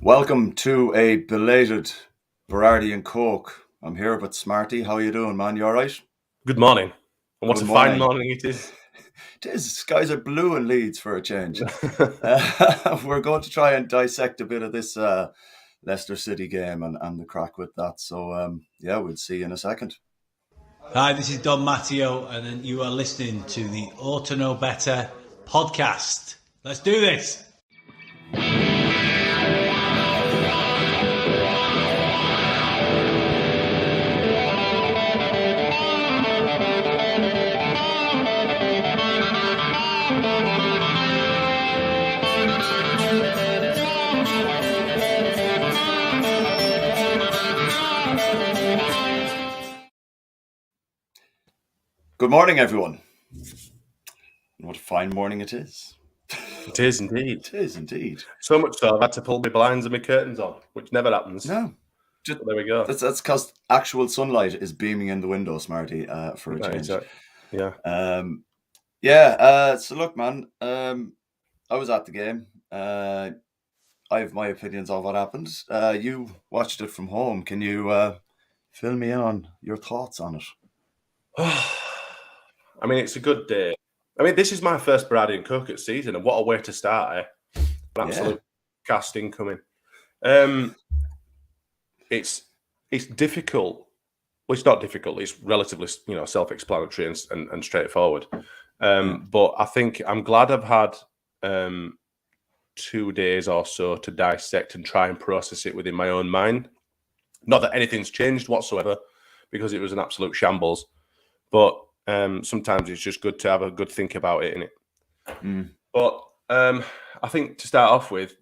Welcome to a belated Berardi and Coke. I'm here with Smarty. How you doing, man? You all right? Good morning. And what Good a fine morning. morning it is. It is. Skies are blue in Leeds for a change. We're going to try and dissect a bit of this Leicester City game and the crack with that. So, we'll see you in a second. Hi, this is Don Matteo, and you are listening to the Ought to Know Better podcast. Let's do this. Good morning, everyone. What a fine morning it is. It is indeed. It is indeed. So much so I've had to pull my blinds and my curtains on, which never happens. No. But there we go. That's because actual sunlight is beaming in the window, Smarty, for a change. Exactly. Yeah. So look, man, I was at the game. I have my opinions of what happened. You watched it from home. Can you fill me in on your thoughts on it? I mean, it's a good day. I mean, this is my first Berardi and Coke season, and what a way to start, eh? An absolute cast incoming. It's difficult. Well, it's not difficult. It's relatively, self-explanatory and straightforward. But I think I'm glad I've had 2 days or so to dissect and try and process it within my own mind. Not that anything's changed whatsoever, because it was an absolute shambles. But sometimes it's just good to have a good think about it, innit? But I think to start off with,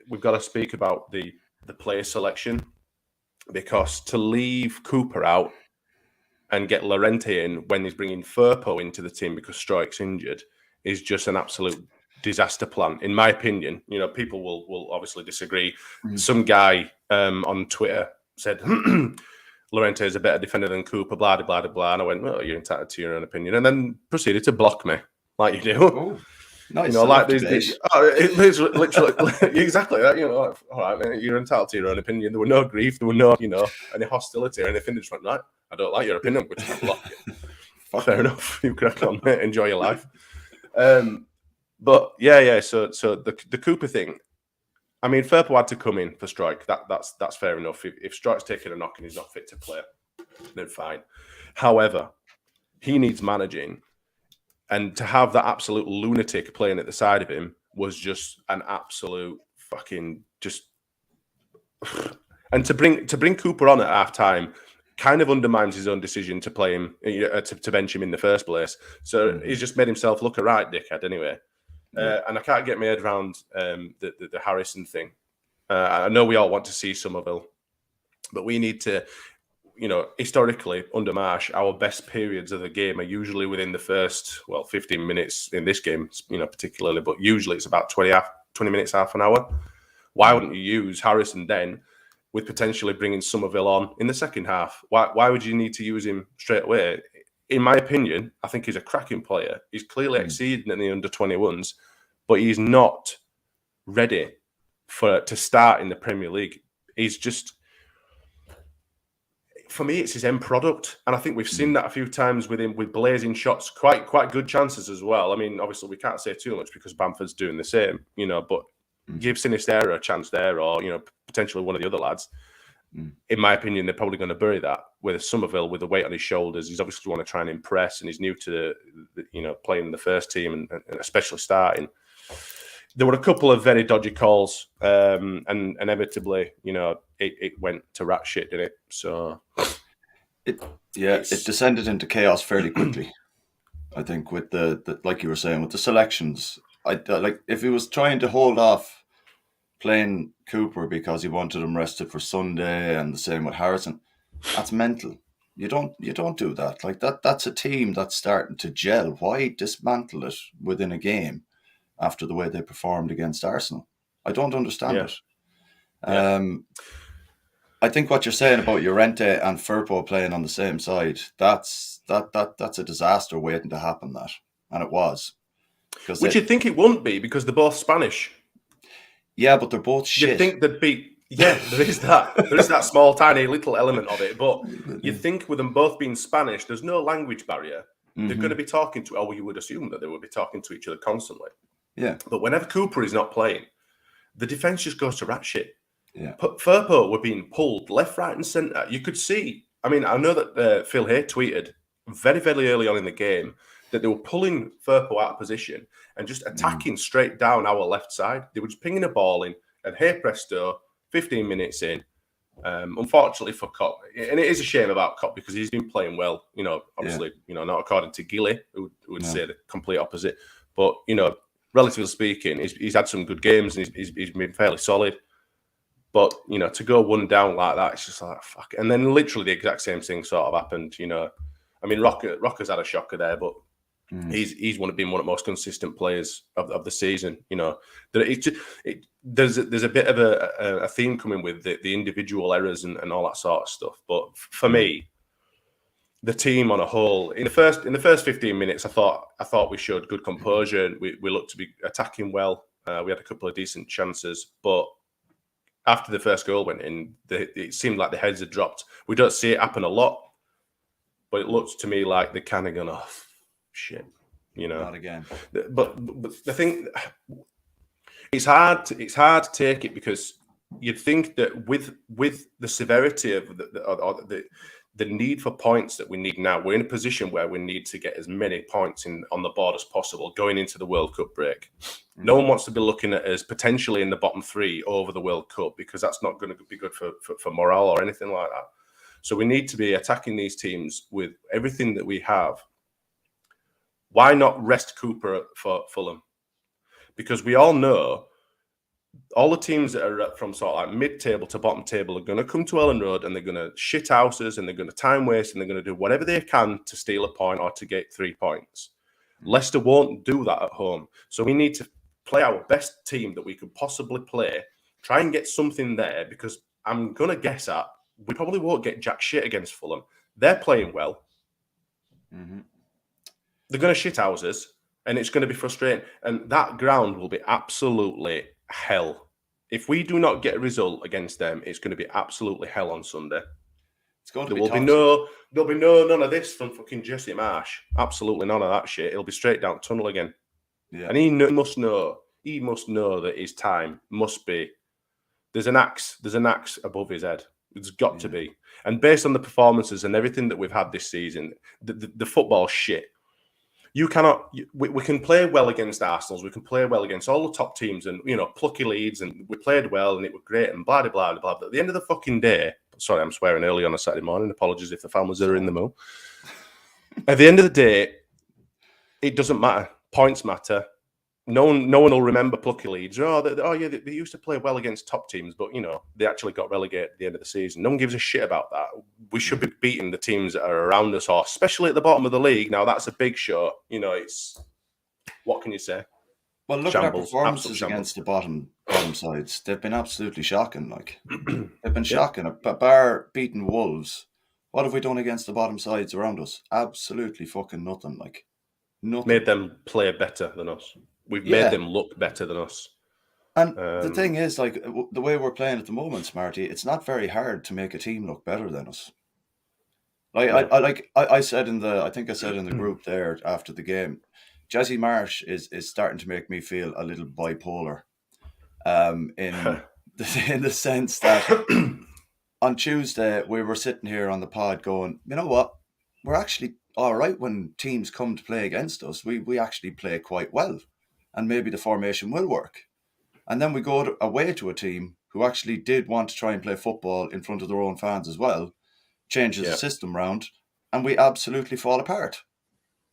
we've got to speak about the player selection, because to leave Cooper out and get Llorente in when he's bringing Firpo into the team because Struijk's injured is just an absolute disaster plan, in my opinion. You know, people will obviously disagree. Some guy on Twitter said Llorente is a better defender than Cooper, blah, blah, blah, blah. And I went, well, you're entitled to your own opinion. And then proceeded to block me, like you do. Oh, nice. You know, like these it's literally exactly that. You know, like, all right, man, you're entitled to your own opinion. There were no grief, there were no, any hostility or anything. They just went, right, I don't like your opinion, I'm going to block you. Fair enough. You crack on, mate. Enjoy your life. But yeah. So the Cooper thing. I mean, Firpo had to come in for Struijk. That's fair enough. If Struijk's taking a knock and he's not fit to play, then fine. However, he needs managing, and to have that absolute lunatic playing at the side of him was just an absolute fucking just. And to bring Cooper on at half time kind of undermines his own decision to play him to bench him in the first place. So he's just made himself look a right dickhead anyway. And I can't get my head around the Harrison thing. I know we all want to see Somerville, but we need to, historically under Marsh, our best periods of the game are usually within the first 15 minutes in this game, particularly, but usually it's about 20 minutes, half an hour. Why wouldn't you use Harrison then, with potentially bringing Somerville on in the second half? Why would you need to use him straight away? In my opinion, I think he's a cracking player. He's clearly exceeding in the under-21s, but he's not ready to start in the Premier League. He's just, for me, it's his end product. And I think we've seen that a few times with him, with blazing shots, quite good chances as well. I mean, obviously, we can't say too much because Bamford's doing the same, but give Sinistera a chance there, or, potentially one of the other lads. In my opinion, they're probably going to bury that. With Somerville, with the weight on his shoulders, he's obviously want to try and impress, and he's new to playing in the first team and especially starting. There were a couple of very dodgy calls, and inevitably, it went to rat shit, didn't it? So it descended into chaos fairly quickly. I think with the like you were saying, with the selections, like if he was trying to hold off playing Cooper because he wanted him rested for Sunday, and the same with Harrison, that's mental. You don't do that. Like that's a team that's starting to gel. Why dismantle it within a game after the way they performed against Arsenal? I don't understand it. I think what you're saying about Llorente and Firpo playing on the same side, that's a disaster waiting to happen. And it was. Which you'd think it wouldn't be, because they're both Spanish. Yeah, but they're both shit. You'd think they'd be. Yeah, there is that. There is that small, tiny, little element of it. But you'd think with them both being Spanish, there's no language barrier. They're going to be talking to. Oh, you would assume that they would be talking to each other constantly. Yeah. But whenever Cooper is not playing, the defense just goes to rat shit. Yeah. Firpo were being pulled left, right, and centre. You could see. I mean, I know that Phil Hay tweeted very, very early on in the game that they were pulling Firpo out of position and just attacking straight down our left side. They were just pinging a ball in, and hey presto, 15 minutes in. Unfortunately for Kopp, and it is a shame about Kopp because he's been playing well. Obviously, not according to Gilly, who would say the complete opposite. But relatively speaking, he's had some good games and he's been fairly solid. But to go one down like that, it's just like fuck. And then literally the exact same thing sort of happened. I mean, Rocker's had a shocker there, but he's been one of the most consistent players of the season. There's a bit of a theme coming with the individual errors and all that sort of stuff. But for me, the team on a whole, in the first 15 minutes, I thought we showed good composure and we looked to be attacking well. We had a couple of decent chances, but after the first goal went in, it seemed like the heads had dropped. We don't see it happen a lot, but it looks to me like they're kind of going off. Shit, Not again. But the thing, it's hard to take it because you'd think that with the severity of the need for points that we need now, we're in a position where we need to get as many points on the board as possible going into the World Cup break. No one wants to be looking at us potentially in the bottom three over the World Cup because that's not going to be good for morale or anything like that. So we need to be attacking these teams with everything that we have. Why not rest Cooper for Fulham? Because we all know all the teams that are from sort of like mid-table to bottom table are going to come to Ellen Road and they're going to shit houses and they're going to time waste and they're going to do whatever they can to steal a point or to get 3 points. Leicester won't do that at home. So we need to play our best team that we could possibly play, try and get something there because I'm going to guess at we probably won't get jack shit against Fulham. They're playing well. Mm-hmm. They're going to shit houses and it's going to be frustrating. And that ground will be absolutely hell. If we do not get a result against them, it's going to be absolutely hell on Sunday. It's going to There'll be none of this from fucking Jesse Marsh. Absolutely none of that shit. It'll be straight down tunnel again. Yeah. And he must know that his time must be. There's an axe above his head. It's got to be. And based on the performances and everything that we've had this season, the football shit. You cannot. We can play well against Arsenal. We can play well against all the top teams, and plucky leads, and we played well, and it was great, and blah blah blah blah. But at the end of the fucking day, sorry, I'm swearing early on a Saturday morning. Apologies if the families are in the mood. At the end of the day, it doesn't matter. Points matter. No one will remember plucky leads. They used to play well against top teams, but they actually got relegated at the end of the season. No one gives a shit about that. We should be beating the teams that are around us, or especially at the bottom of the league. Now that's a big show. It's what can you say? Well, look at our performances against the bottom sides. They've been absolutely shocking. Like they've been shocking. Bar beating Wolves. What have we done against the bottom sides around us? Absolutely fucking nothing. Like nothing. Made them play better than us. We've made them look better than us. And the thing is, like, the way we're playing at the moment, Smarty, it's not very hard to make a team look better than us. Like, I said I think I said in the group there after the game, Jesse Marsh is starting to make me feel a little bipolar. In the sense that on Tuesday, we were sitting here on the pod going, you know what? We're actually all right when teams come to play against us. We actually play quite well. And maybe the formation will work. And then we go away to a team who actually did want to try and play football in front of their own fans as well, changes the system round, and we absolutely fall apart.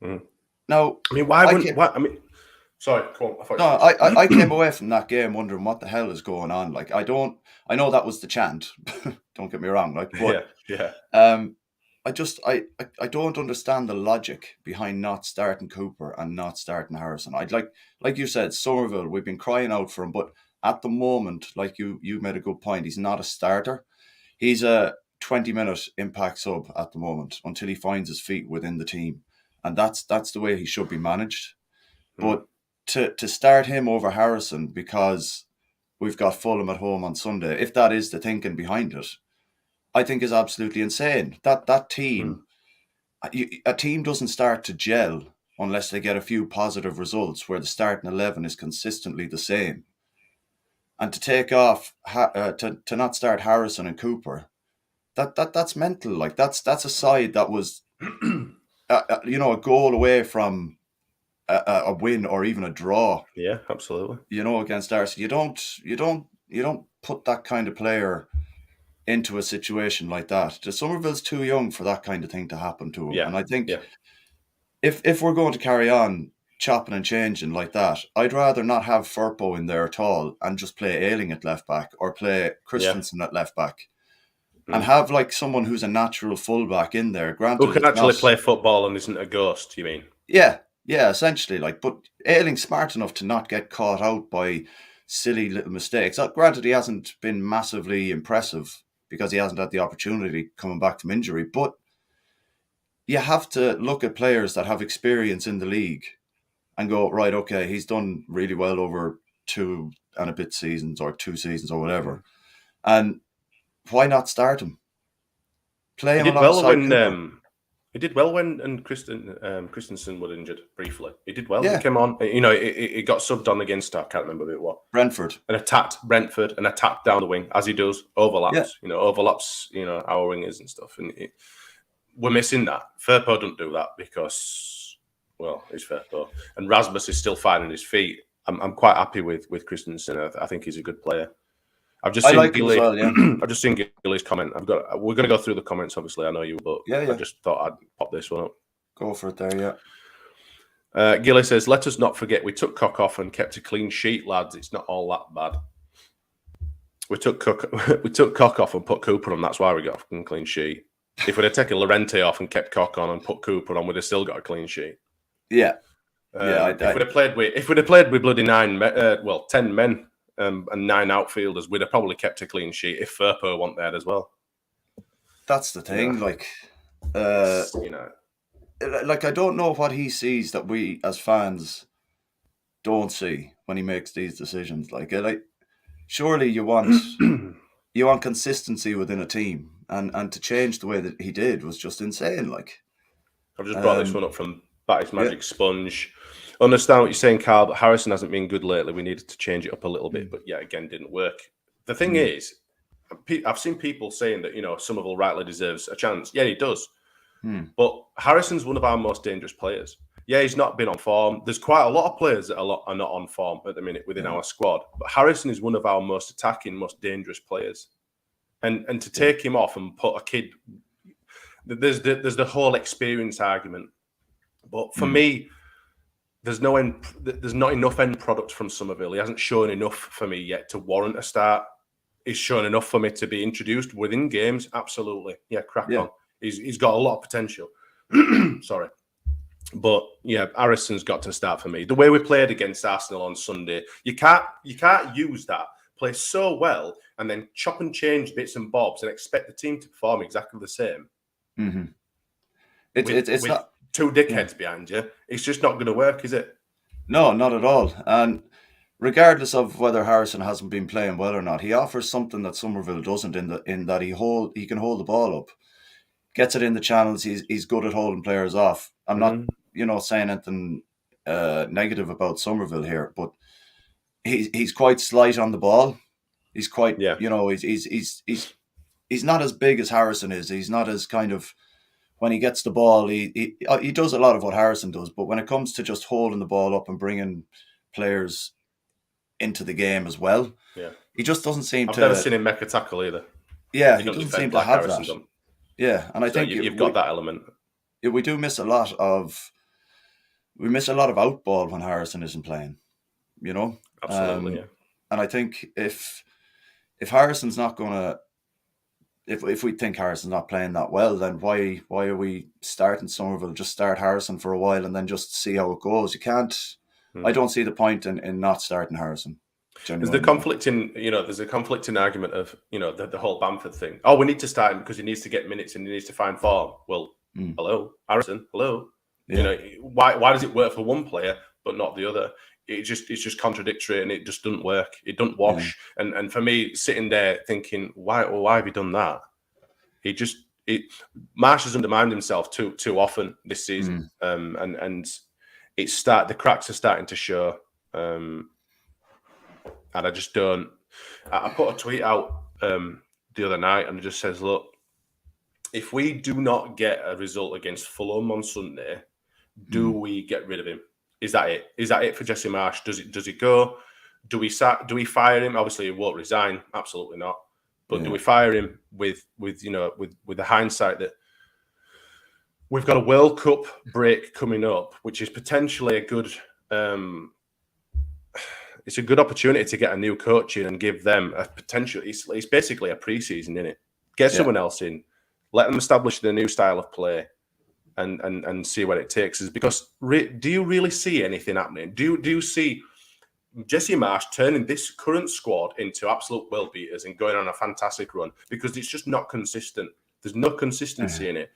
Now, I mean, why wouldn't? I mean, sorry, come on. I came away from that game wondering what the hell is going on. Like, I know that was the chant. Don't get me wrong. Like, but I don't understand the logic behind not starting Cooper and not starting Harrison. I'd like you said, Somerville, we've been crying out for him, but at the moment, like you made a good point, he's not a starter. He's a 20-minute impact sub at the moment until he finds his feet within the team. And that's the way he should be managed. But to start him over Harrison because we've got Fulham at home on Sunday, if that is the thinking behind it, I think is absolutely insane. That team, a team doesn't start to gel unless they get a few positive results where the starting 11 is consistently the same. And to take off, to not start Harrison and Cooper, that's mental. Like that's a side that was, a goal away from a win or even a draw. Yeah, absolutely. Against Arsenal, you don't put that kind of player into a situation like that. Somerville's too young for that kind of thing to happen to him. Yeah. And I think Yeah. if we're going to carry on chopping and changing like that, I'd rather not have Firpo in there at all and just play Ayling at left back or play Christensen at left back. And have like someone who's a natural fullback in there. Granted, Who can actually play football and isn't a ghost, you mean? Yeah, essentially. But Ayling's smart enough to not get caught out by silly little mistakes. Granted, he hasn't been massively impressive because he hasn't had the opportunity coming back from injury. But you have to look at players that have experience in the league and go, right, okay, he's done really well over 2 and a bit seasons or 2 seasons or whatever. And why not start him? Play him alongside Cooper. He did well when Christensen was injured briefly. He did well. Yeah. He came on. He got subbed on against, I can't remember who it was. Brentford. And attacked Brentford and attacked down the wing, as he does. Overlaps. Yeah. Overlaps, our wingers and stuff. And we're missing that. Firpo doesn't do that because, well, he's Firpo. And Rasmus is still finding his feet. I'm quite happy with Christensen. I think he's a good player. I've just seen Gilly. Well, yeah. I've just seen Gilly's comment. We're going to go through the comments. Obviously, I know you, but I just thought I'd pop this one up. Go for it, there. Yeah. Gilly says, "Let us not forget we took Cock off and kept a clean sheet, lads. It's not all that bad. We took Cock off and put Cooper on. That's why we got a clean sheet. If we'd have taken Llorente off and kept Cock on and put Cooper on, we'd have still got a clean sheet. Yeah. If we'd have played with bloody 10 men." And 9 outfielders, we'd have probably kept a clean sheet if Firpo weren't there as well. That's the thing, like I don't know what he sees that we as fans don't see when he makes these decisions. Like surely you want consistency within a team, and to change the way that he did was just insane. Like I've just brought this one up from Batty's Magic Sponge. Understand what you're saying, Karl, but Harrison hasn't been good lately. We needed to change it up a little bit, but again, didn't work. The thing is, I've seen people saying that, Somerville rightly deserves a chance. Yeah, he does. But Harrison's one of our most dangerous players. Yeah, he's not been on form. There's quite a lot of players that are not on form at the minute within our squad. But Harrison is one of our most attacking, most dangerous players. And to take him off and put a kid... There's the whole experience argument. But for me... There's not enough end product from Somerville. He hasn't shown enough for me yet to warrant a start. He's shown enough for me to be introduced within games. Absolutely. Yeah, crack on. He's got a lot of potential. Sorry. But yeah, Harrison's got to start for me. The way we played against Arsenal on Sunday, you can't use that, play so well, and then chop and change bits and bobs and expect the team to perform exactly the same. Mm-hmm. It's not... 2 dickheads behind you. It's just not going to work, is it? No, not at all. And regardless of whether Harrison hasn't been playing well or not, he offers something that Somerville doesn't in that he can hold the ball up, gets it in the channels. He's good at holding players off. I'm not saying anything negative about Somerville here, but he's quite slight on the ball. He's quite he's not as big as Harrison is. He's not as kind of... When he gets the ball, he does a lot of what Harrison does, but when it comes to just holding the ball up and bringing players into the game as well, he just doesn't seem I've never seen him make a tackle either. Yeah, he doesn't seem to have that. Yeah, and I think you've got that element. We do miss a lot of outball when Harrison isn't playing. Absolutely. And I think if Harrison's not going to... If we think Harrison's not playing that well, then why are we starting Somerville? Just start Harrison for a while and then just see how it goes. You can't... I don't see the point in not starting Harrison. There's the conflicting, there's a conflicting argument of, the whole Bamford thing. Oh, we need to start him because he needs to get minutes and he needs to find form. Well, hello, Harrison, hello. Yeah. Why does it work for one player but not the other? it's just contradictory, and it just doesn't work. It doesn't wash. And for me, sitting there thinking, why have you done that? Marsh has undermined himself too often this season, and the cracks are starting to show, and I just don't. I put a tweet out the other night, and it just says, look, if we do not get a result against Fulham on Sunday, do we get rid of him? Is that it? Is that it for Jesse Marsh? Does he go? Do we fire him? Obviously, he won't resign. Absolutely not. But do we fire him with the hindsight that we've got a World Cup break coming up, which is potentially a good it's a good opportunity to get a new coach in and give them a potential. It's basically a pre-season, isn't it? Get someone else in, let them establish their new style of play, and see what it takes. Is because do you really see anything happening? Do you see Jesse Marsh turning this current squad into absolute world beaters and going on a fantastic run? Because it's just not consistent. There's no consistency in it.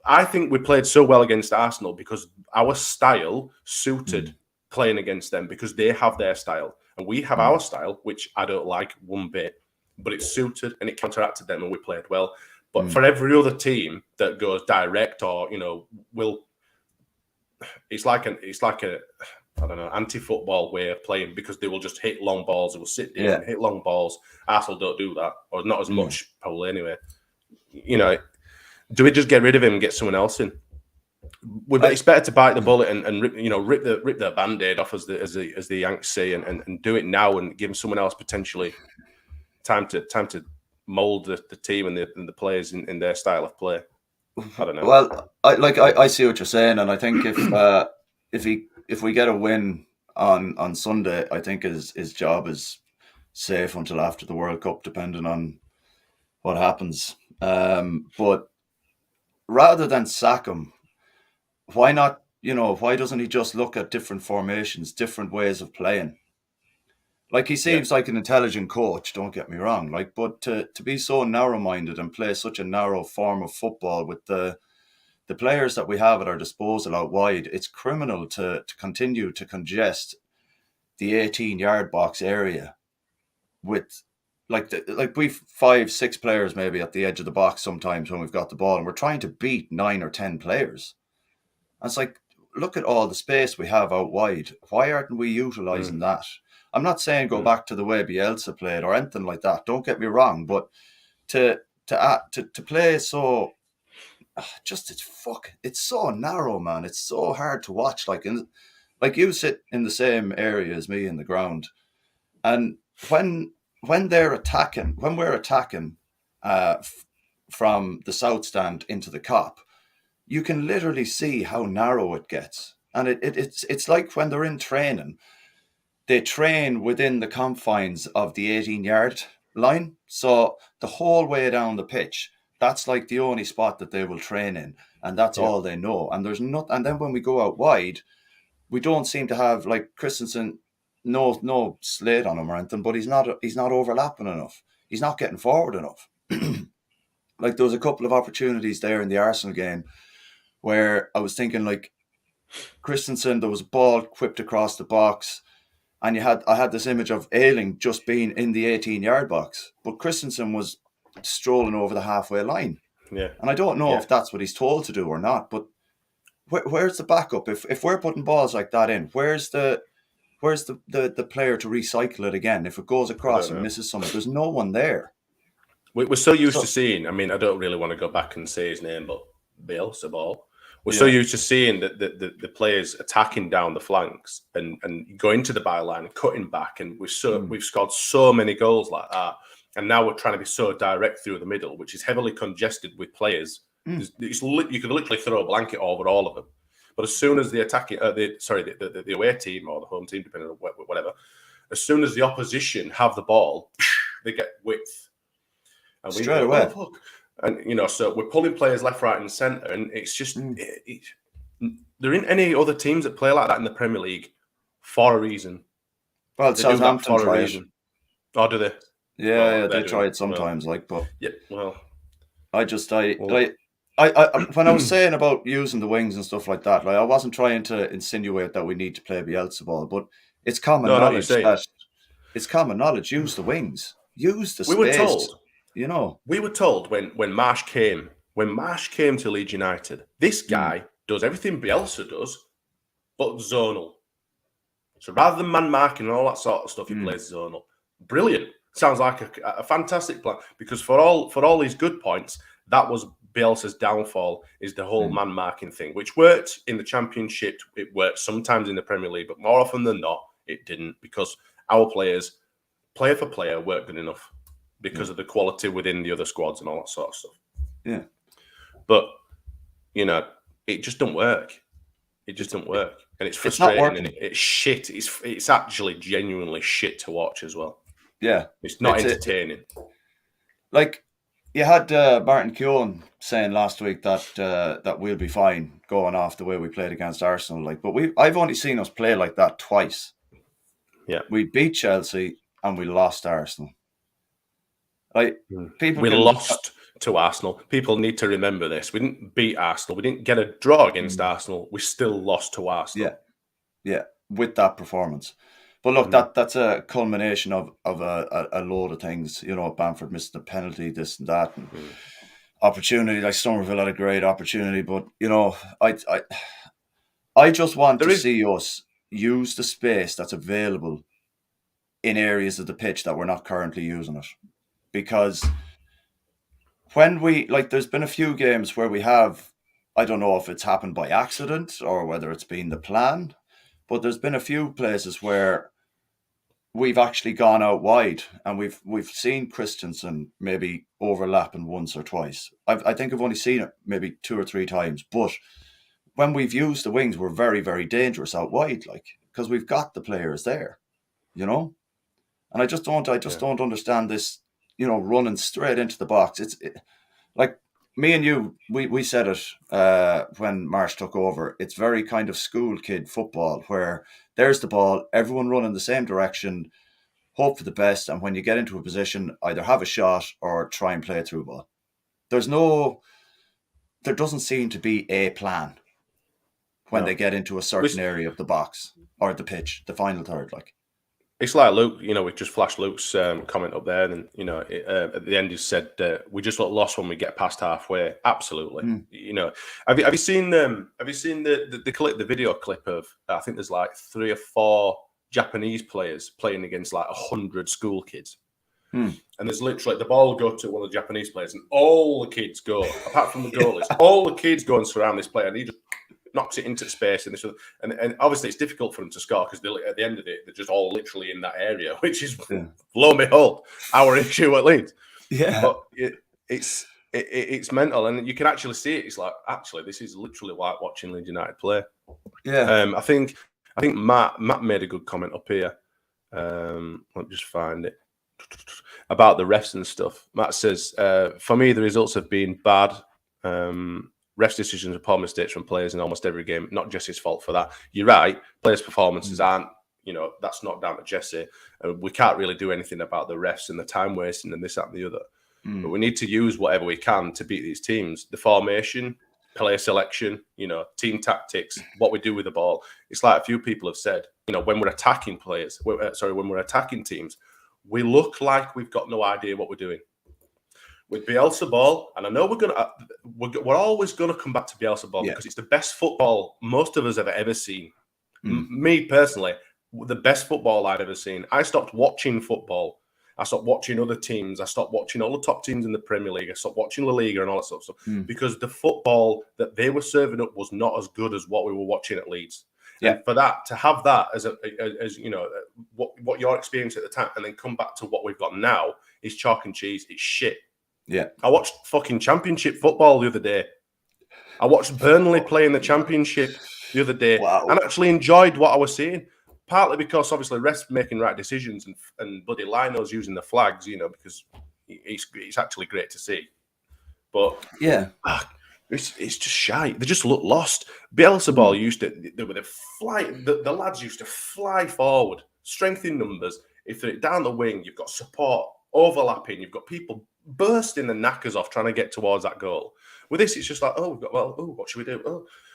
I think we played so well against Arsenal because our style suited playing against them, because they have their style and we have our style, which I don't like one bit, but it suited and it counteracted them and we played well. But for every other team that goes direct or it's like a I don't know, anti-football way of playing, because they will just hit long balls. They will sit down and hit long balls. Arsenal don't do that, or not as much probably anyway. Do we just get rid of him and get someone else in? It's better to bite the bullet and rip the band-aid off, as the Yanks say, and do it now and give someone else potentially time to mold the team and the players in their style of play. I don't know. Well, I see what you're saying, and I think if we get a win on Sunday, I think his job is safe until after the World Cup, depending on what happens. But rather than sack him, why not? Why doesn't he just look at different formations, different ways of playing? Like, he seems like an intelligent coach, don't get me wrong. But to be so narrow-minded and play such a narrow form of football with the players that we have at our disposal out wide, it's criminal to continue to congest the 18-yard box area with we've 5-6 players maybe at the edge of the box sometimes when we've got the ball, and we're trying to beat 9 or 10 players. And it's like, look at all the space we have out wide. Why aren't we utilising that? I'm not saying go back to the way Bielsa played or anything like that. Don't get me wrong, but to play so, it's so narrow, man. It's so hard to watch. Like you sit in the same area as me in the ground, and when we're attacking from the south stand into the Kop, you can literally see how narrow it gets. And it's like when they're in training, they train within the confines of the 18-yard line. So the whole way down the pitch, that's like the only spot that they will train in, and that's all they know. And there's not. And then when we go out wide, we don't seem to have, like, Christensen, no slate on him or anything, but he's not overlapping enough. He's not getting forward enough. Like, there was a couple of opportunities there in the Arsenal game where I was thinking, like, Christensen, there was a ball whipped across the box, and I had this image of Ayling just being in the 18-yard box, but Christensen was strolling over the halfway line. Yeah. And I don't know if that's what he's told to do or not, but where's the backup? If we're putting balls like that in, where's the player to recycle it again? If it goes across and misses someone, there's no one there. We're so used to seeing, I mean, I don't really want to go back and say his name, but Bielsa ball. We're so used to seeing the players attacking down the flanks and going to the byline and cutting back, and we've scored so many goals like that. And now we're trying to be so direct through the middle, which is heavily congested with players. You could literally throw a blanket over all of them. But as soon as the away team or the home team, depending on whatever, as soon as the opposition have the ball, they get width. And we straight away. Oh, fuck. And, so we're pulling players left, right, and centre, and it's just there ain't any other teams that play like that in the Premier League for a reason. Well, Southampton try it. Oh, do they? Yeah, they try it sometimes, but yeah. Well, I when I was saying about using the wings and stuff like that, like I wasn't trying to insinuate that we need to play Bielsa ball, but it's common No, I know what you're knowledge saying. that use the wings, use the We were space. told. You know, We were told when Marsh came to Leeds United, this guy does everything Bielsa does, but zonal. So rather than man marking and all that sort of stuff, he plays zonal. Brilliant. Sounds like a fantastic plan, because for all his good points, that was Bielsa's downfall, is the whole man marking thing, which worked in the Championship. It worked sometimes in the Premier League, but more often than not, it didn't, because our players, player for player, weren't good enough because of the quality within the other squads and all that sort of stuff. Yeah. But, it just don't work. It just don't work. And it's frustrating, and it's shit. It's actually genuinely shit to watch as well. Yeah. It's not entertaining. Like, you had Martin Keown saying last week that we'll be fine going off the way we played against Arsenal. Like, but I've only seen us play like that twice. Yeah. We beat Chelsea and we lost Arsenal. Like, we lost to Arsenal. People need to remember this. We didn't beat Arsenal. We didn't get a draw against Arsenal. We still lost to Arsenal. Yeah, with that performance. But look, that's a culmination of a load of things. Bamford missed the penalty, this and that, and opportunity. Like Somerville had a great opportunity, but I just want to see us use the space that's available in areas of the pitch that we're not currently using it, because when there's been a few games where we have, I don't know if it's happened by accident or whether it's been the plan, but there's been a few places where we've actually gone out wide and we've seen Christensen maybe overlapping once or twice. I think I've only seen it maybe 2 or 3 times, but when we've used the wings, we're very, very dangerous out wide, because we've got the players there, And I just don't understand this, running straight into the box. It's like me and you, we said it when Marsh took over. It's very kind of school kid football, where there's the ball, everyone running the same direction, hope for the best, and when you get into a position, either have a shot or try and play a through ball. There doesn't seem to be a plan when they get into a certain area of the box or the pitch, the final third, It's like Luke, we just flashed Luke's comment up there, and at the end he said we just look lost when we get past halfway. Absolutely, Have you seen the clip, the video clip of, I think there's like 3 or 4 Japanese players playing against like 100 school kids, and there's literally the ball will go to one of the Japanese players, and all the kids go, apart from the goalies, all the kids go and surround this player, and he just knocks it into space, and obviously it's difficult for them to score because at the end of it they're just all literally in that area, which is lo and behold our issue at Leeds. Yeah, but it's mental, and you can actually see it. It's like, actually, this is literally like watching Leeds United play. Yeah, I think Matt made a good comment up here. Let me just find it about the refs and stuff. Matt says, for me, the results have been bad. Refs' decisions are poor mistakes from players in almost every game. Not Jesse's fault for that. You're right. Players' performances aren't, that's not down to Jesse. We can't really do anything about the refs and the time wasting and this, that, and the other. But we need to use whatever we can to beat these teams. The formation, player selection, team tactics, what we do with the ball. It's like a few people have said, when we're attacking when we're attacking teams, we look like we've got no idea what we're doing. With Bielsa ball, and I know we're always gonna come back to Bielsa ball because it's the best football most of us have ever seen. Me personally, the best football I've ever seen. I stopped watching football. I stopped watching other teams. I stopped watching all the top teams in the Premier League. I stopped watching La Liga and all that sort of stuff because the football that they were serving up was not as good as what we were watching at Leeds. Yeah. And for that, to have that as what your experience at the time, and then come back to what we've got now is chalk and cheese. It's shit. Yeah, I watched fucking Championship football the other day. I watched Burnley play in the Championship the other day, and actually enjoyed what I was seeing. Partly because obviously refs making right decisions and bloody Lino's using the flags, because it's actually great to see. But it's just shite. They just look lost. Bielsa ball the lads used to fly forward, strength in numbers. If they're down the wing, you've got support overlapping. You've got people bursting the knackers off trying to get towards that goal. With this, it's just like, what should we do?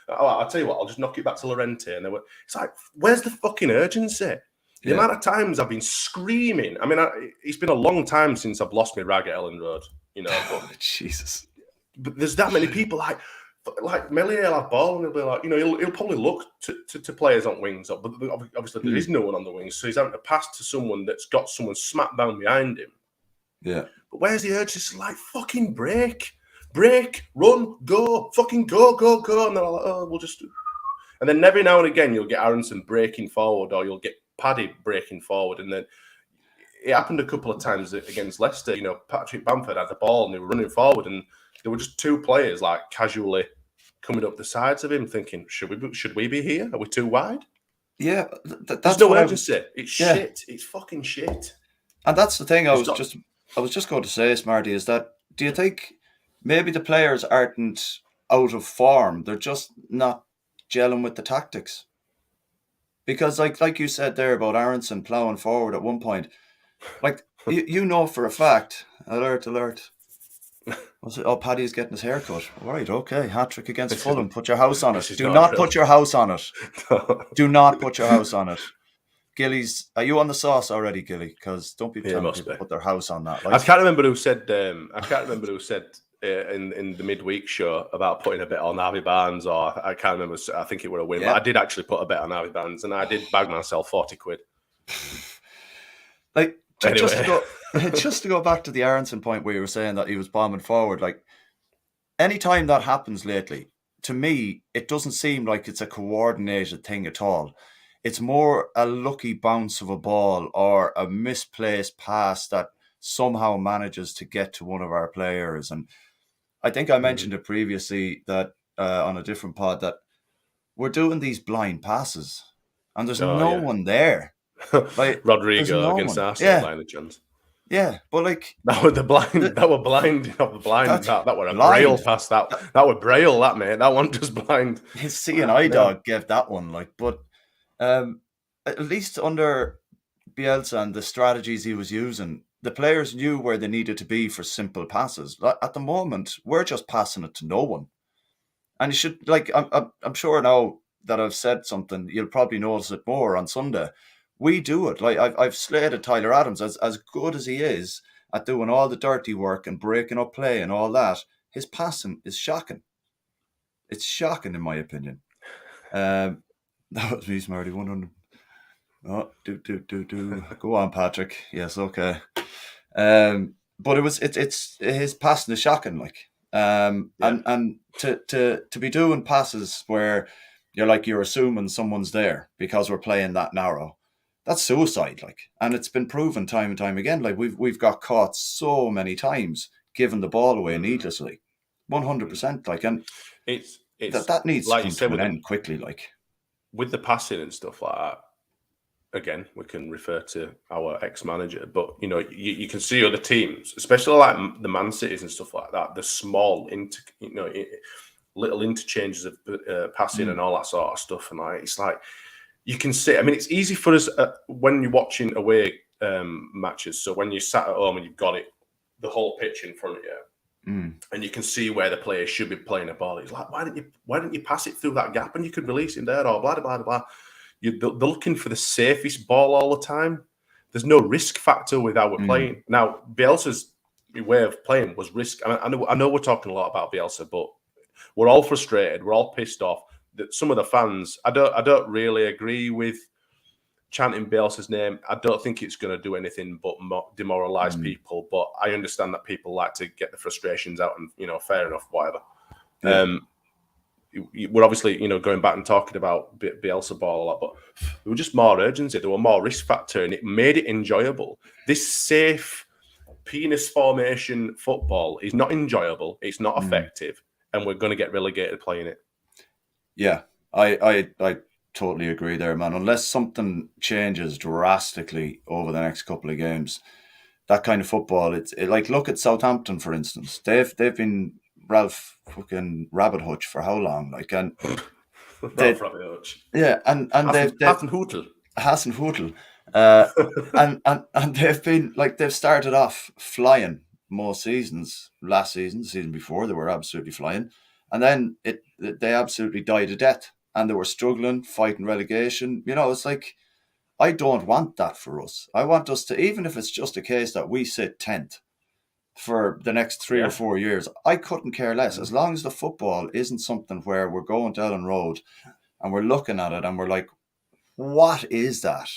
Oh, I'll tell you what, I'll just knock it back to Llorente. And it's like, where's the fucking urgency? The amount of times I've been screaming. I mean, it's been a long time since I've lost my rag at Ellen Road, you know. But, Jesus. But there's that many people like Melier will have ball and he'll be like, you know, he'll probably look to players on wings, but obviously there is no one on the wings, so he's having to pass to someone that's got someone smack down behind him. Yeah. But where's the urge? It's like, fucking break, run, go, fucking go. And they're like, oh, we'll just... And then every now and again, you'll get Aronson breaking forward, or you'll get Paddy breaking forward. And then it happened a couple of times against Leicester. You know, Patrick Bamford had the ball and they were running forward, and there were just two players like casually coming up the sides of him, thinking, should we be here? Are we too wide? Yeah, there's no urgency. It's shit. It's fucking shit. And that's the thing. I was just going to say, Smarty, is that, do you think maybe the players aren't out of form? They're just not gelling with the tactics. Because like you said there about Aronson ploughing forward at one point, like you know for a fact, alert. Was it? Oh, Paddy's getting his hair cut. All right, okay. Hat-trick against Fulham. Put your house on it. Do not put your house on it. Do not put your house on it. Gilly's, are you on the sauce already, Gilly? Because don't be telling people to put their house on that. Like, I can't remember who said. In the midweek show about putting a bet on Harvey Barnes, or I can't remember. I think it would have win, but I did actually put a bet on Harvey Barnes, and I did bag myself 40 quid. Like, just to go back to the Aronson point where you were saying that he was bombing forward, like, anytime that happens lately, to me, it doesn't seem like it's a coordinated thing at all. It's more a lucky bounce of a ball or a misplaced pass that somehow manages to get to one of our players. And I think I mentioned it previously that on a different pod that we're doing these blind passes and there's no one there. Like, Rodrigo against Arsenal, line of chance. Yeah, but like that was blind. That were blind. That were a braille pass. That were braille. That mate. That one just blind. His C&I dog gave that one. Like, but at least under Bielsa and the strategies he was using, the players knew where they needed to be for simple passes. At the moment, we're just passing it to no one. And you should, like, I'm sure now that I've said something, you'll probably notice it more on Sunday. We do it. Like, I've slated Tyler Adams as good as he is at doing all the dirty work and breaking up play and all that. His passing is shocking. It's shocking, in my opinion. That was me, Smarty. 100. Oh, do. Go on, Patrick. Yes, okay. But it's his passing is shocking, like. And to be doing passes where you're assuming someone's there because we're playing that narrow, that's suicide, like. And it's been proven time and time again. Like, we've got caught so many times giving the ball away needlessly, 100%. Like, and it's that needs like to come to an end quickly, like. With the passing and stuff like that. Again, we can refer to our ex-manager, but you can see other teams, especially like the Man Cities and stuff like that. The small, little interchanges of passing and all that sort of stuff, and like it's like you can see. I mean, it's easy for us when you're watching away matches. So when you sat at home and you've got the whole pitch in front of you, and you can see where the players should be playing a ball. It's like, why didn't you pass it through that gap and you could release it there, or blah blah blah blah. They're looking for the safest ball all the time. There's no risk factor with how we're playing. Now, Bielsa's way of playing was risk. I know we're talking a lot about Bielsa, but we're all frustrated. We're all pissed off. That some of the fans, I don't really agree with chanting Bielsa's name. I don't think it's going to do anything but demoralise people. But I understand that people like to get the frustrations out, and fair enough, whatever. Yeah. We're obviously, going back and talking about Bielsa ball a lot, but there was just more urgency. There were more risk factor, and it made it enjoyable. This safe penis formation football is not enjoyable. It's not effective, and we're going to get relegated playing it. Yeah, I totally agree there, man. Unless something changes drastically over the next couple of games, that kind of football, it's like, look at Southampton, for instance. They've been Ralph fucking Rabbit Hutch for how long? Like, and Ralph Rabbit Hutch. Yeah, and they've Hasenhuttl. And they've been like, they've started off flying most seasons. Last season, the season before, they were absolutely flying, and then they absolutely died a death, and they were struggling, fighting relegation. It's like, I don't want that for us. I want us to, even if it's just a case that we sit 10th for the next 3 or 4 years, I couldn't care less, as long as the football isn't something where we're going down Ellen Road and we're looking at it and we're like, what is that?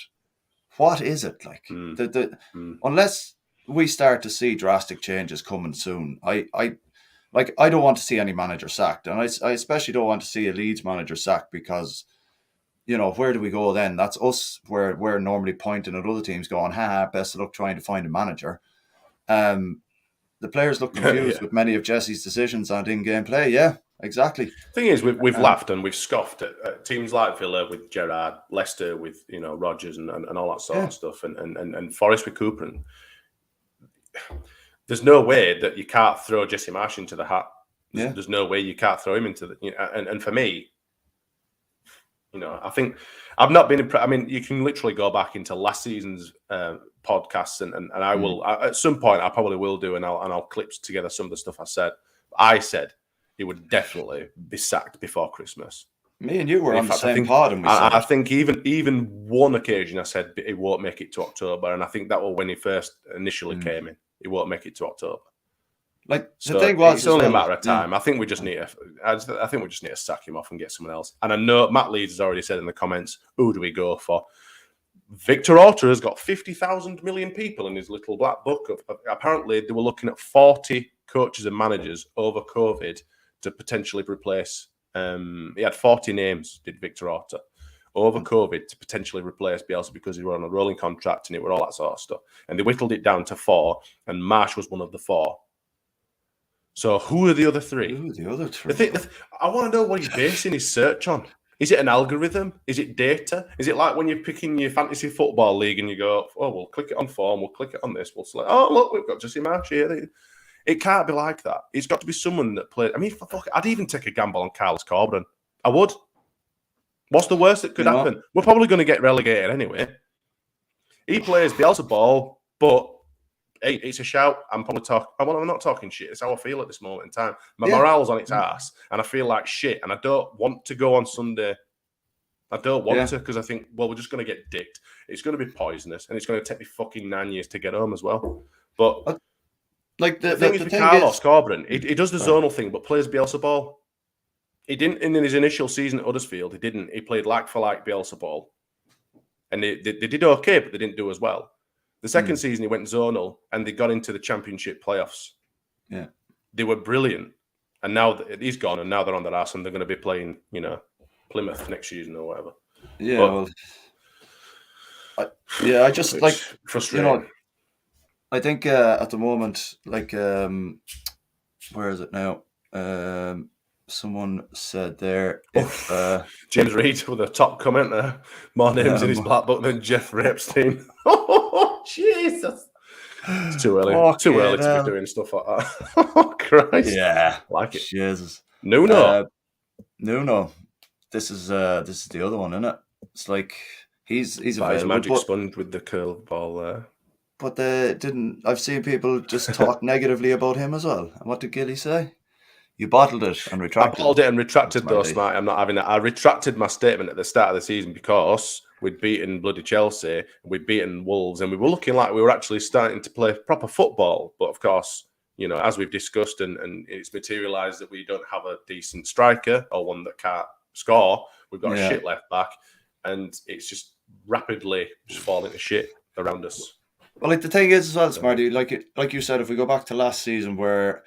What is it like? Unless we start to see drastic changes coming soon, I don't want to see any manager sacked, and I especially don't want to see a Leeds manager sacked, because where do we go then? That's us, where we're normally pointing at other teams going, best of luck trying to find a manager. The players look confused with many of Jesse's decisions and in-game play. Yeah, exactly. Thing is, we've laughed and we've scoffed at teams like Villa with Gerrard, Leicester with Rodgers and all that sort of stuff, and Forest with Cooper. And there's no way that you can't throw Jesse Marsch into the hat. There's no way you can't throw him into the. And for me, I think I've not been impressed. I mean, you can literally go back into last season's podcasts, and I will at some point. I probably will do, and I'll clip together some of the stuff I said. I said he would definitely be sacked before Christmas. Me and you were on the same pod, and I think even one occasion I said he won't make it to October, and I think that was when he first initially came in. He won't make it to October. Like, the thing was, it's only a matter of time. I think we just need to sack him off and get someone else. And I know Matt Leeds has already said in the comments, who do we go for? Victor Orta has got 50,000 million people in his little black book. Apparently, they were looking at 40 coaches and managers over COVID to potentially replace. He had 40 names, did Victor Orta, over COVID to potentially replace Bielsa, because he were on a rolling contract and it were all that sort of stuff. And they whittled it down to 4, and Marsch was one of the 4. So who are the other 3? I want to know what he's basing his search on. Is it an algorithm? Is it data? Is it like when you're picking your fantasy football league and you go, we'll click it on form, we'll click it on this, we'll select, look, we've got Jesse Marsch here. It can't be like that. It's got to be someone that played. I mean, I'd even take a gamble on Karl Smarty. I would. What's the worst that could happen? We're probably going to get relegated anyway. He plays Bielsa ball, but hey, it's a shout. I'm not talking shit. It's how I feel at this moment in time. My morale's on its ass, and I feel like shit. And I don't want to go on Sunday. I don't want to, because I think, we're just going to get dicked. It's going to be poisonous, and it's going to take me fucking 9 years to get home as well. But like the thing is with Carlos Corbin, he does the zonal thing, but plays Bielsa ball. He didn't in his initial season at Huddersfield. He didn't. He played like for like Bielsa ball, and they did okay, but they didn't do as well. The second season, he went zonal, and they got into the Championship playoffs. Yeah, they were brilliant, and now he's gone, and now they're on their ass, and they're going to be playing, Plymouth next season or whatever. Yeah, I just like frustrating. I think at the moment, like, where is it now? Someone said there, if James Reed with a top comment there, more names in his black book than Jeffrey Epstein. Oh, Jesus. It's too early. Too early to be doing stuff like that. Oh, Christ. Yeah. Like it. Jesus. Nuno. This is the other one, isn't it? It's like he's his magic sponge with the curl ball there. But they didn't. I've seen people just talk negatively about him as well. And what did Gilly say? You bottled it and retracted. I bottled it and retracted, though, Smarty. I'm not having that. I retracted my statement at the start of the season because we'd beaten bloody Chelsea, we'd beaten Wolves, and we were looking like we were actually starting to play proper football. But of course, as we've discussed, and it's materialised that we don't have a decent striker or one that can't score. We've got a shit left back, and it's just rapidly just falling to shit around us. Well, like the thing is as well, Smarty, like you said, if we go back to last season where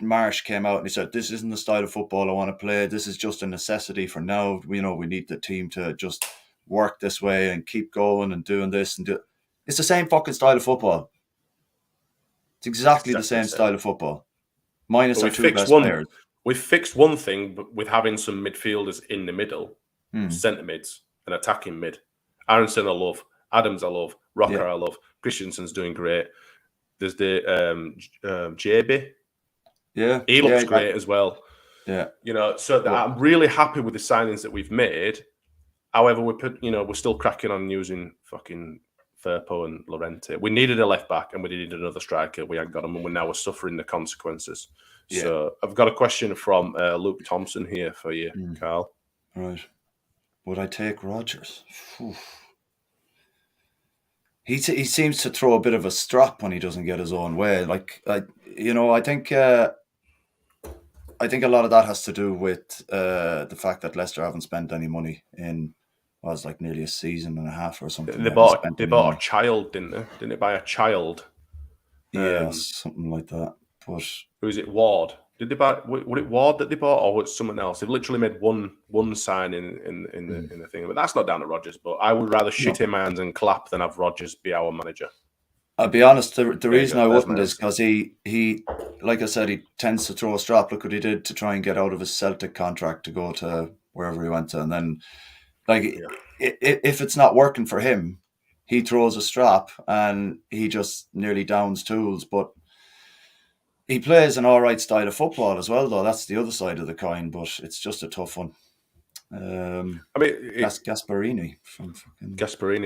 Marsch came out and he said, "This isn't the style of football I want to play. This is just a necessity for now. We need the team to just work this way and keep going and doing this and do." It's the same fucking style of football. It's exactly the same style of football, minus our 2 best players. We've fixed one thing with having some midfielders in the middle, centre mids, and attacking mid. Aronson I love, Adams I love, Rocker I love, Christensen's doing great. There's the JB. Yeah, he looks great as well. Yeah, I'm really happy with the signings that we've made. However, we're still cracking on using fucking Firpo and Llorente. We needed a left back and we needed another striker. We hadn't got him, and we now we're suffering the consequences. Yeah. So I've got a question from Luke Thompson here for you, Carl. Right. Would I take Rodgers? He seems to throw a bit of a strap when he doesn't get his own way. I think a lot of that has to do with the fact that Leicester haven't spent any money in nearly a season and a half or something. They bought a child, didn't they? Didn't they buy a child? Yeah, something like that. But who is it? Ward. Did they buy? Was it Ward that they bought, or was it someone else? They've literally made one sign in the thing, but that's not down to Rodgers. But I would rather shit in my hands and clap than have Rodgers be our manager. I'll be honest. The reason I wouldn't is because he, like I said, he tends to throw a strap. Look what he did to try and get out of his Celtic contract to go to wherever he went to, and then if it's not working for him, he throws a strap and he just nearly downs tools. But he plays an all right style of football as well, though. That's the other side of the coin, but it's just a tough one. Gasparini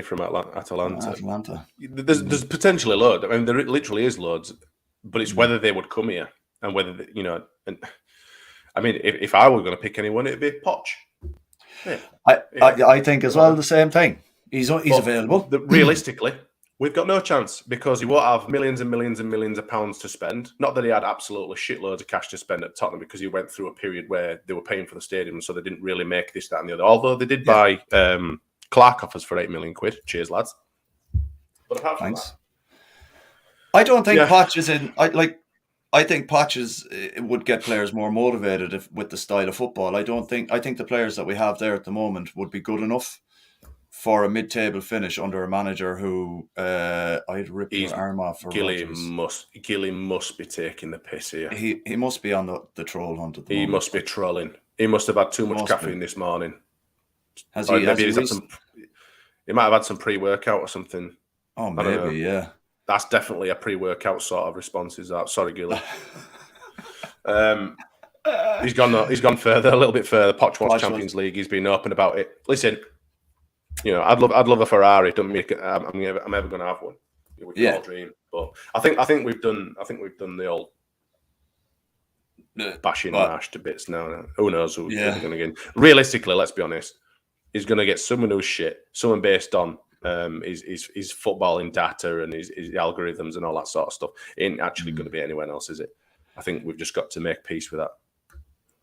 from Atalanta. There's potentially loads. I mean, there literally is loads, but it's whether they would come here and whether And I mean, if I were going to pick anyone, it'd be Poch. Yeah. I think as well the same thing. He's available. Realistically, we've got no chance because he won't have millions and millions and millions of pounds to spend. Not that he had absolutely shitloads of cash to spend at Tottenham because he went through a period where they were paying for the stadium, so they didn't really make this, that, and the other. Although they did buy Clark offers for £8 million. Cheers, lads. But apart from that, I don't think Poch is in. I think Poch would get players more motivated with the style of football. I think the players that we have there at the moment would be good enough for a mid-table finish under a manager who I'd rip his arm off for Rodgers. Gilly must be taking the piss here. He must be on the troll hunt at the moment. He must be trolling. He must have had too much caffeine this morning. He might have had some pre-workout or something. Oh, maybe, yeah. That's definitely a pre-workout sort of response. Is that? Sorry, Gilly. He's gone further, a little bit further. Poch wants Champions League. He's been open about it. Listen, I'd love a Ferrari. Don't make it. I'm ever going to have one. We can all dream, but I think we've done the old bashing Marsh to bits now. Who knows who's going to get? Realistically, let's be honest. He's going to get someone who's shit. Someone based on his footballing data and his algorithms and all that sort of stuff. It ain't actually going to be anyone else, is it? I think we've just got to make peace with that.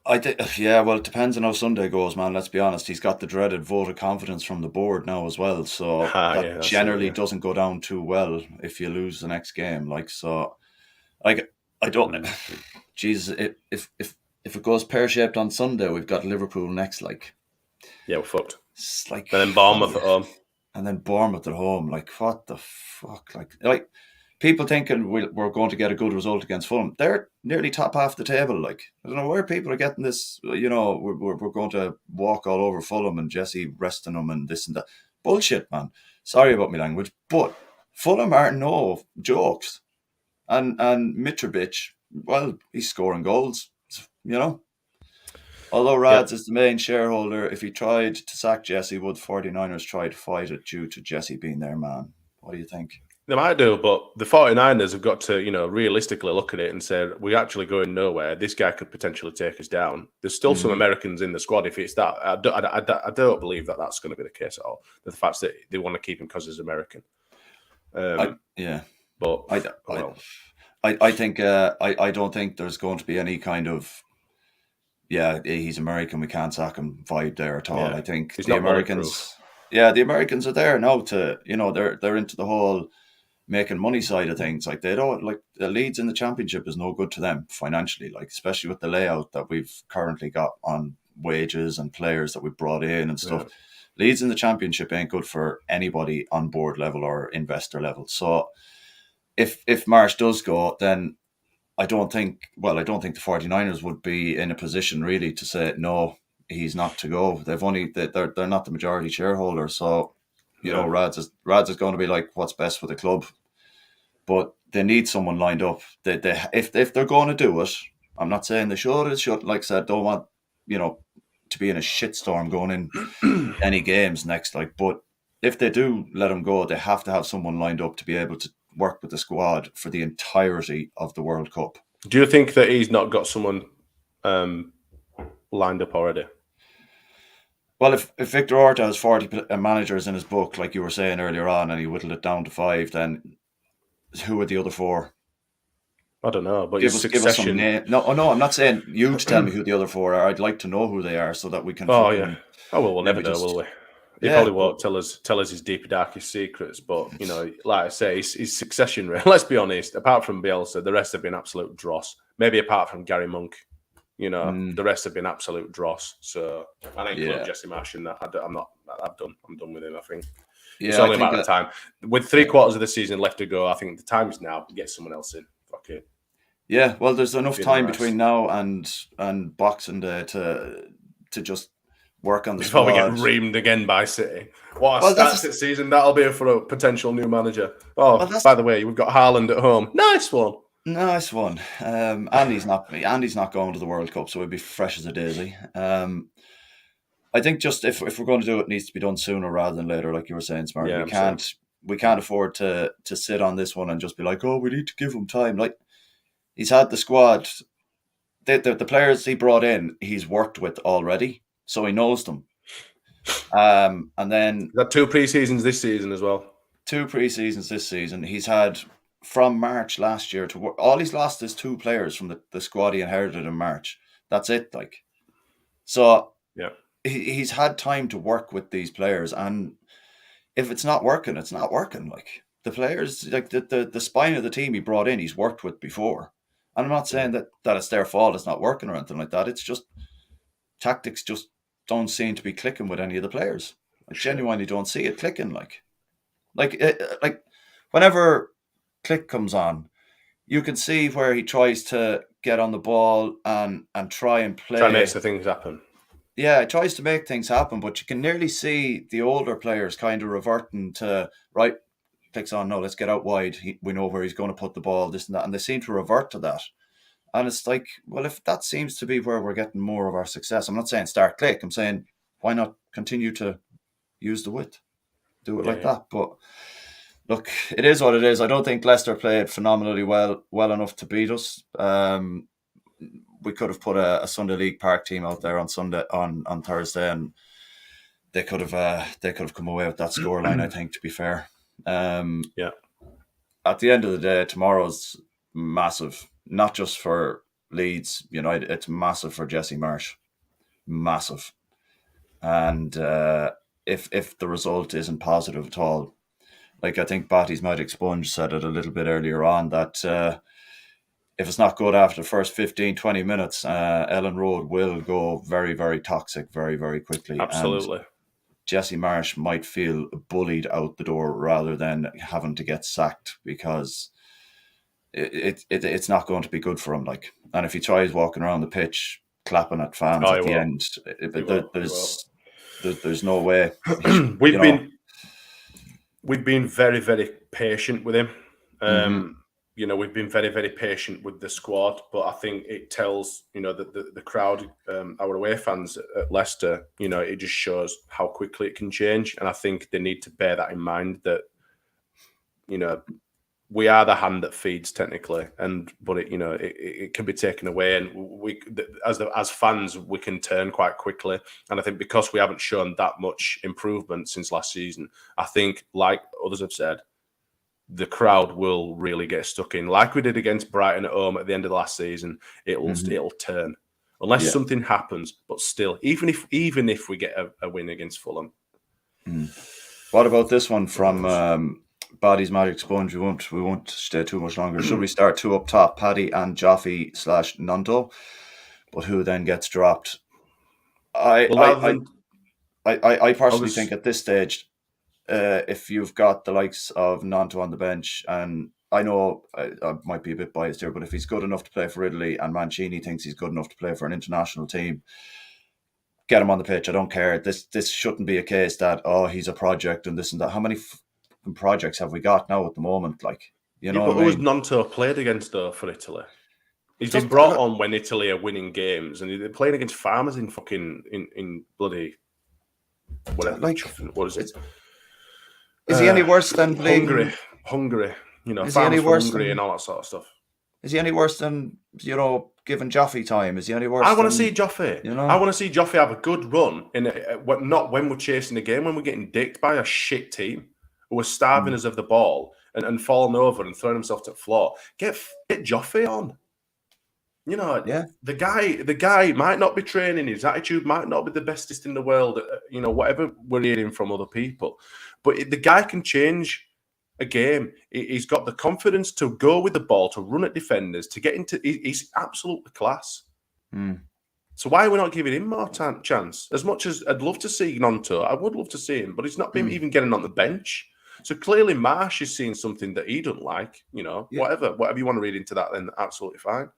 I think, well, it depends on how Sunday goes, man. Let's be honest. He's got the dreaded vote of confidence from the board now as well. So that generally doesn't go down too well if you lose the next game. I don't know. Jesus, if it goes pear-shaped on Sunday, we've got Liverpool next, Yeah, we're fucked. It's and then Bournemouth at home. And then Bournemouth at home. What the fuck? People thinking we're going to get a good result against Fulham. They're nearly top half the table. I don't know where people are getting this. We're going to walk all over Fulham and Jesse resting them and this and that. Bullshit, man. Sorry about my language, but Fulham are no jokes. And Mitrovic, well, he's scoring goals. Although Rads is the main shareholder, if he tried to sack Jesse, would 49ers try to fight it due to Jesse being their man? What do you think? They might do, but the 49ers have got to, realistically look at it and say, we're actually going nowhere. This guy could potentially take us down. There's still some Americans in the squad. If it's that, I don't believe that that's going to be the case at all. The fact that they want to keep him because he's American. But I don't think there's going to be any kind of he's American, we can't sack him vibe there at all. I think the Americans are there now to they're into the whole making money side of things. They don't the Leeds in the Championship is no good to them financially, especially with the layout that we've currently got on wages and players that we've brought in and stuff. Leeds in the Championship ain't good for anybody on board level or investor level. So if Marsh does go, then I don't think the 49ers would be in a position really to say no, he's not to go. They're not the majority shareholder, so Rads is going to be what's best for the club. But they need someone lined up. If they're going to do it, I'm not saying they should. Like I said, don't want to be in a shitstorm going in any games next. But if they do let him go, they have to have someone lined up to be able to work with the squad for the entirety of the World Cup. Do you think that he's not got someone lined up already? Well, if Victor Orta has 40 managers in his book, like you were saying earlier on, and he whittled it down to 5, then who are the other 4? I don't know, but Give his us some succession. name. No, I'm not saying you to tell me who the other 4 are. I'd like to know who they are so that we can. Oh yeah. Oh well, we'll never maybe know, just- will we? He Yeah, probably won't tell us his deep darkest secrets. But like I say, his succession rate. Let's be honest. Apart from Bielsa, the rest have been absolute dross. Maybe apart from Gary Monk, the rest have been absolute dross. So I include Jesse Marsh in that. I'm done with him. I think it's only about the time. With 3/4 of the season left to go, I think the time is now to get someone else in. Fuck it. Yeah, well, there's enough time between now and Boxing Day to just work on the before squad. we get reamed again by City. What a start to the season that'll be for a potential new manager. Oh, by the way, we've got Haaland at home. Nice one. Andy's not going to the World Cup, so it'd be fresh as a daisy. I think just if we're going to do it, it needs to be done sooner rather than later, like you were saying, Smarty. Yeah, we can't afford to sit on this one and just be like, oh, we need to give him time. Like, he's had the squad, the players he brought in, he's worked with already, so he knows them. And then got 2 pre-seasons this season as well. 2 pre-seasons this season. He's had from March last year to work. All he's lost is 2 players from the squad he inherited in March. That's it. Like, so yeah, he's had time to work with these players, and if it's not working, it's not working. Like, the players, like the spine of the team he brought in, he's worked with before. And I'm not saying that it's their fault it's not working or anything like that. It's just tactics just don't seem to be clicking with any of the players. I genuinely don't see it clicking. Like whenever Click comes on, you can see where he tries to get on the ball and try and play. Try to make things happen. Yeah, it tries to make things happen, but you can nearly see the older players kind of reverting to, right, Click's on, no, let's get out wide. We know where he's going to put the ball, this and that. And they seem to revert to that. And it's like, well, if that seems to be where we're getting more of our success, I'm not saying start Click. I'm saying, why not continue to use the width? Do it like that. But look, it is what it is. I don't think Leicester played phenomenally well enough to beat us. We could have put a Sunday League Park team out there on Thursday, and they could have come away with that scoreline. I think, to be fair. At the end of the day, tomorrow's massive, not just for Leeds United. It's massive for Jesse Marsh, massive. And if the result isn't positive at all, like I think Batty's Magic Sponge said it a little bit earlier on, that if it's not good after the first 15-20 minutes, Ellen Road will go very, very toxic very, very quickly. Absolutely. And Jesse Marsh might feel bullied out the door rather than having to get sacked, because it's not going to be good for him. Like, and if he tries walking around the pitch clapping at fans at the end, there's no way. We've been very, very patient with him. We've been very, very patient with the squad, but I think it tells, the crowd, our away fans at Leicester, it just shows how quickly it can change. And I think they need to bear that in mind, that, we are the hand that feeds technically, but it can be taken away, and we, as fans, we can turn quite quickly. And I think because we haven't shown that much improvement since last season, I think, like others have said, the crowd will really get stuck in, like we did against Brighton at home at the end of the last season. It'll turn unless something happens. But still, even if we get a win against Fulham. What about this one from Paddy's Magic Sponge? We won't stay too much longer. Should we start 2 up top, Paddy and Jaffe / Nunto? But who then gets dropped? I personally think at this stage, if you've got the likes of Nanto on the bench, and I know I might be a bit biased here, but if he's good enough to play for Italy and Mancini thinks he's good enough to play for an international team, get him on the pitch. I don't care. This shouldn't be a case that, he's a project and this and that. How many projects have we got now at the moment? Like, but who has Nanto played against though for Italy? He's been brought on when Italy are winning games, and they're playing against farmers in bloody whatever. Like, what is it? Is he any worse than playing Hungary? You know, Is he any farmers from worse Hungary than- and all that sort of stuff. Is he any worse than, giving Joffrey time? Is he any worse? I want to than- see Joffrey. you know? I want to see Joffrey have a good run not when we're chasing the game, when we're getting dicked by a shit team who are starving us of the ball and falling over and throwing himself to the floor. Get Joffrey on. You know, the guy might not be training. His attitude might not be the bestest in the world. Whatever we're hearing from other people, but the guy can change a game. He's got the confidence to go with the ball, to run at defenders, to get into. He's absolutely class. So why are we not giving him more chance? As much as I'd love to see Nonto, I would love to see him, but he's not been even getting on the bench. So clearly Marsh is seeing something that he doesn't like. Whatever you want to read into that, then absolutely fine.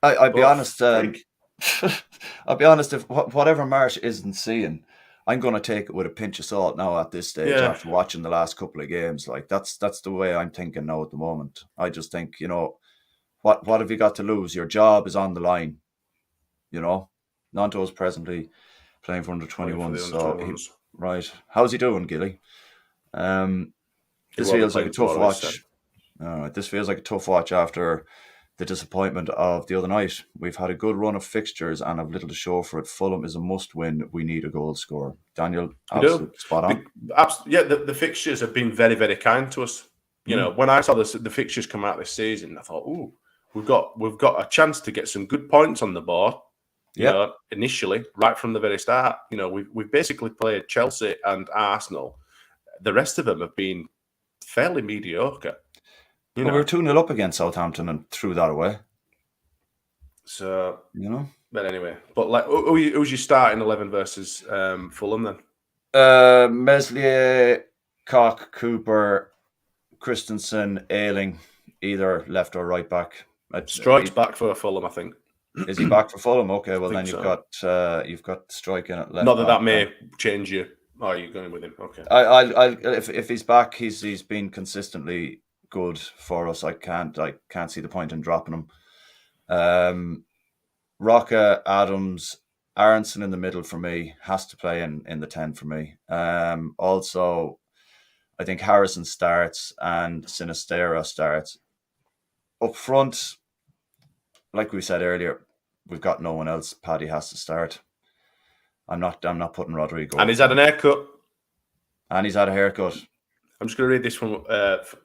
I'll be honest. I'll be honest. If whatever Marsh isn't seeing, I'm going to take it with a pinch of salt now at this stage after watching the last couple of games. Like that's the way I'm thinking now at the moment. I just think, what have you got to lose? Your job is on the line. Nanto's presently playing for under 21s. Right. How's he doing, Gilly? This feels like a tough watch. All right. This feels like a tough watch after the disappointment of the other night. We've had a good run of fixtures and have little to show for it. Fulham is a must-win. We need a goal scorer. Daniel, absolutely spot on. The fixtures have been very, very kind to us. When I saw the fixtures come out this season, I thought, "Ooh, we've got a chance to get some good points on the board." Initially, right from the very start. We've basically played Chelsea and Arsenal. The rest of them have been fairly mediocre. We were 2-0 up against Southampton and threw that away. So, But anyway, who's your starting 11 versus Fulham then? Meslier, Koch, Cooper, Christensen, Ayling, either left or right back. Strike's back for Fulham, I think. Is he back for Fulham? Okay, well then so. you've got Strike in at left. Not that may change you. Oh, are you going with him? Okay. If he's back, he's been consistently good for us. I can't see the point in dropping him. Roca, Adams, Aronson in the middle for me has to play in the 10 for me. Also, I think Harrison starts and Sinistera starts up front. Like we said earlier, we've got no one else. Paddy has to start. I'm not putting Rodrigo. And he's had an haircut. And he's had a haircut. I'm just going to read this from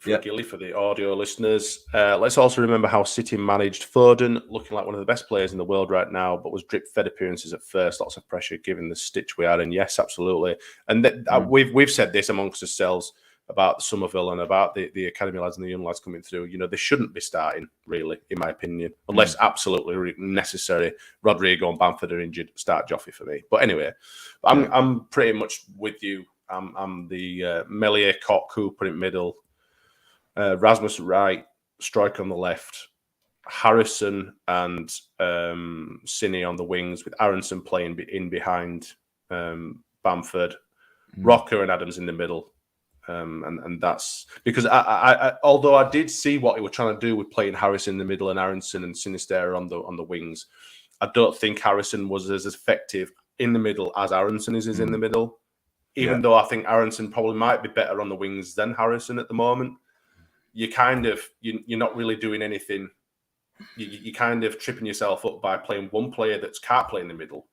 Gilly for the audio listeners. Let's also remember how City managed Foden, looking like one of the best players in the world right now, but was drip-fed appearances at first. Lots of pressure given the stitch we are in. Yes, absolutely. And we've said this amongst ourselves about Somerville and about the academy lads and the young lads coming through. They shouldn't be starting, really, in my opinion, unless absolutely necessary. Rodrigo and Bamford are injured. Start Joffrey for me. But anyway, I'm pretty much with you. I'm the Meslier, Koch, Cooper in middle, Rasmus right, Strike on the left, Harrison and Cine on the wings, with Aronson playing in behind Bamford, Roca and Adams in the middle. And that's because I although I did see what they were trying to do with playing Harrison in the middle and Aronson and Sinistera on the wings, I don't think Harrison was as effective in the middle as Aronson is in the middle. Even though I think Aronson probably might be better on the wings than Harrison at the moment, you're not really doing anything. You're kind of tripping yourself up by playing one player that can't play in the middle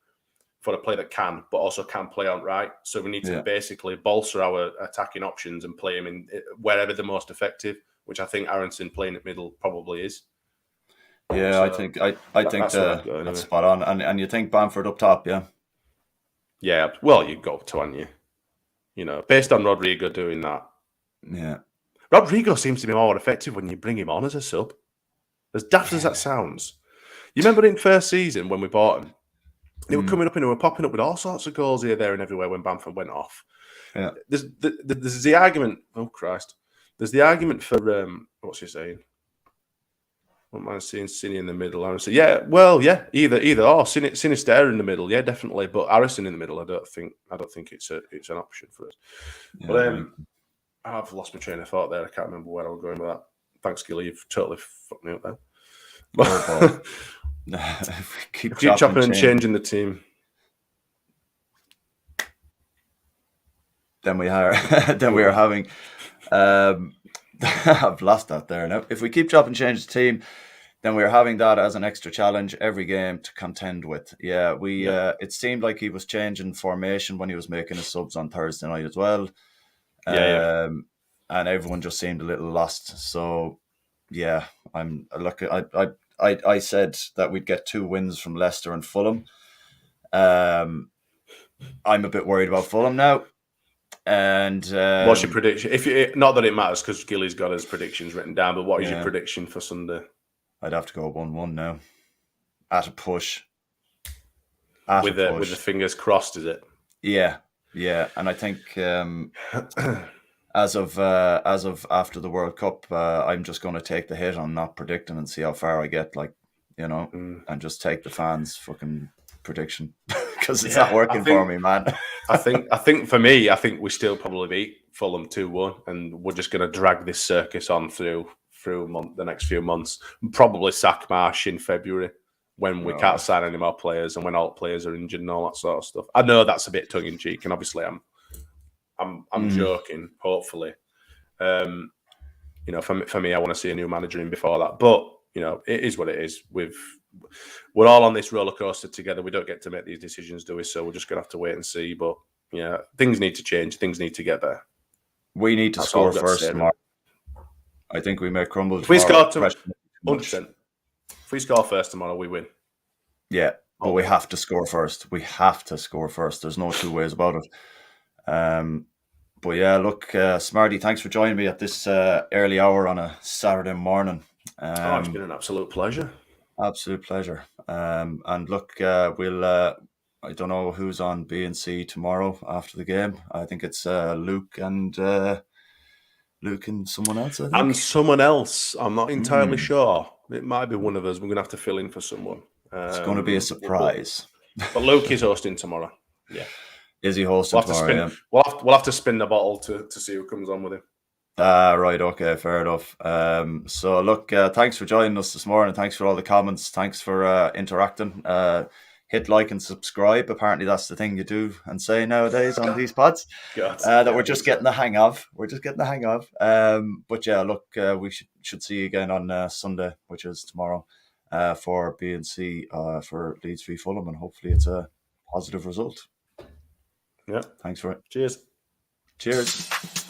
for a player that can, but also can play on right. So we need to basically bolster our attacking options and play him in wherever the most effective, which I think Aronson playing at middle probably is. Yeah, so I think that's spot on. And you think Bamford up top, yeah? Yeah, well, you got to, aren't you? Based on Rodrigo doing that. Yeah. Rodrigo seems to be more effective when you bring him on as a sub. As daft as that sounds. You remember in first season when we bought him? They were coming up and they were popping up with all sorts of goals here, there and everywhere when Bamford went off. Yeah. There's the argument, oh Christ. There's the argument for, what's he saying? What am I seeing? Cine in the middle. I say, either or. Sinistera in the middle, yeah, definitely. But Harrison in the middle, I don't think it's an option for us. Yeah, but I've lost my train of thought there. I can't remember where I was going with that. Thanks, Gilly. You've totally fucked me up there. Keep chopping and changing the team. then we are then we are having. I've lost that there now. If we keep chopping change the team, then we're having that as an extra challenge every game to contend with. Yeah, it seemed like he was changing formation when he was making his subs on Thursday night as well. And everyone just seemed a little lost. So yeah, I said that we'd get 2 wins from Leicester and Fulham. I'm a bit worried about Fulham now. And what's your prediction? Not that it matters because Gilly's got his predictions written down, but what is your prediction for Sunday? I'd have to go 1-1 now. At a push. With the fingers crossed, is it? Yeah. And I think as of after the World Cup, I'm just going to take the hit on not predicting and see how far I get. And just take the fans' fucking prediction because it's not working for me, man. I think for me, we still probably beat Fulham 2-1, and we're just going to drag this circus on through the next few months. Probably sack Marsh in February when we can't sign any more players and when all players are injured and all that sort of stuff. I know that's a bit tongue in cheek, and obviously I'm joking. Hopefully, for me, I want to see a new manager in before that. But it is what it is. We're all on this roller coaster together. We don't get to make these decisions, do we? So we're just going to have to wait and see. But things need to change. Things need to get better. We need to score first tomorrow. I think we may crumble. If we score 100%. If we score first tomorrow, we win. Yeah, but we have to score first. We have to score first. There's no two ways about it. But yeah, look, Smarty, thanks for joining me at this early hour on a Saturday morning. It's been an absolute pleasure. Absolute pleasure. And look, we'll. I don't know who's on B&C tomorrow after the game. I think it's Luke and someone else. I think. And someone else. I'm not entirely sure. It might be one of us. We're going to have to fill in for someone. It's going to be a surprise. But Luke is hosting tomorrow. Yeah. Is he hosting tomorrow? We'll have to spin the bottle to see who comes on with him. Right, okay, fair enough. So look, thanks for joining us this morning. Thanks for all the comments. Thanks for interacting. Hit like and subscribe. Apparently that's the thing you do and say nowadays on these pods. That we're just getting the hang of. But yeah, look, we should see you again on Sunday, which is tomorrow, for B&C for Leeds v Fulham, and hopefully it's a positive result. Yeah. Thanks for it. Cheers. Cheers.